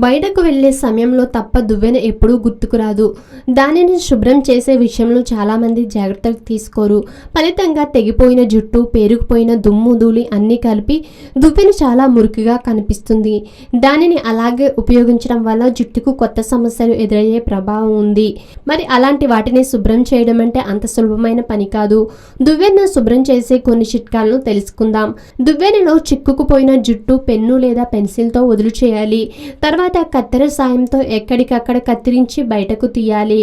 బయటకు వెళ్లే సమయంలో తప్ప దువ్వెన ఎప్పుడూ గుర్తుకురాదు. దానిని శుభ్రం చేసే విషయంలో చాలామంది జాగ్రత్తలు తీసుకోరు. ఫలితంగా తెగిపోయిన జుట్టు, పేరుకుపోయిన దుమ్ము ధూళి అన్నీ కలిపి దువ్వెన చాలా మురికిగా కనిపిస్తుంది. దానిని అలాగే ఉపయోగించడం వల్ల జుట్టుకు కొత్త సమస్యలు ఎదురయ్యే ప్రభావం ఉంది. మరి అలాంటి వాటిని శుభ్రం చేయడం అంటే అంత సులభమైన పని కాదు. దువ్వెనను శుభ్రం చేసే కొన్ని చిట్కాలను తెలుసుకుందాం. దువ్వెనలో చిక్కుకుపోయిన జుట్టు పెన్ను లేదా పెన్సిల్తో వదులు చేయాలి. తర్వాత కత్తెర సాయంతో ఎక్కడికక్కడ కత్తిరించి బయటకు తీయాలి.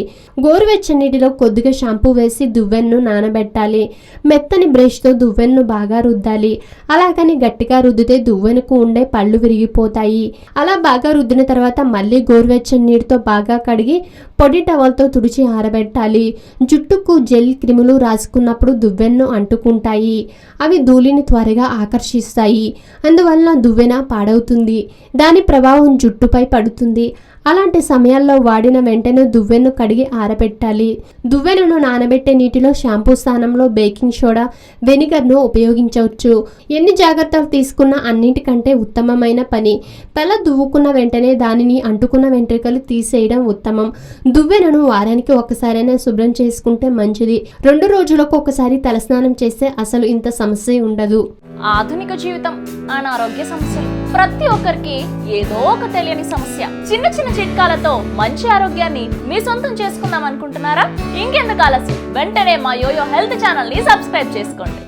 గోరువెచ్చని నీటిలో కొద్దిగా షాంపూ వేసి దువ్వెనను నానబెట్టాలి. మెత్తని బ్రష్తో దువ్వెనను బాగా రుద్దాలి. అలాగని గట్టిగా రుద్దితే దువ్వెనకు ఉండే పళ్ళు విరిగిపోతాయి. అలా బాగా రుద్దిన తర్వాత మళ్ళీ గోరువెచ్చని నీటితో బాగా కడిగి పొడి టవల్తో తుడిచి ఆరబెట్టాలి. జుట్టుకు జెల్ క్రిములు రాసుకున్నప్పుడు దువ్వెనను అంటుకుంటాయి. అవి ధూళిని త్వరగా ఆకర్షిస్తాయి. అందువలన దువ్వెన పాడవుతుంది. దాని ప్రభావం జుట్టుపై పడుతుంది. అలాంటి సమయాల్లో వాడిన వెంటనే దువ్వెనను కడిగి ఆరబెట్టాలి. దువ్వెనను నానబెట్టే నీటిలో షాంపూ స్థానంలో బేకింగ్ సోడా, వెనిగర్ను ఉపయోగించవచ్చు. ఎన్ని జాగ్రత్తలు తీసుకున్నా అన్నింటికంటే ఉత్తమమైన పని తల దువ్వుకున్న వెంటనే దానిని అంటుకున్న వెంట్రుకలు తీసేయడం ఉత్తమం. దువ్వెనను వారానికి ఒకసారైనా శుభ్రం చేసుకుంటే మంచిది. 2 రోజులకు ఒకసారి తలస్నానం చేస్తే అసలు ఇంత సమస్య ఉండదు. ఆధునిక జీవితం, అనారోగ్య సమస్యలు ప్రతి ఒక్కరికి ఏదో ఒక తెలియని సమస్య. చిన్న చిన్న చిట్కాలతో మంచి ఆరోగ్యాన్ని మీ సొంతం చేసుకుందాం అనుకుంటున్నారా? ఇంకెందుకు ఆలస్యం, వెంటనే మా యోయో హెల్త్ ఛానల్ ని సబ్స్క్రైబ్ చేసుకోండి.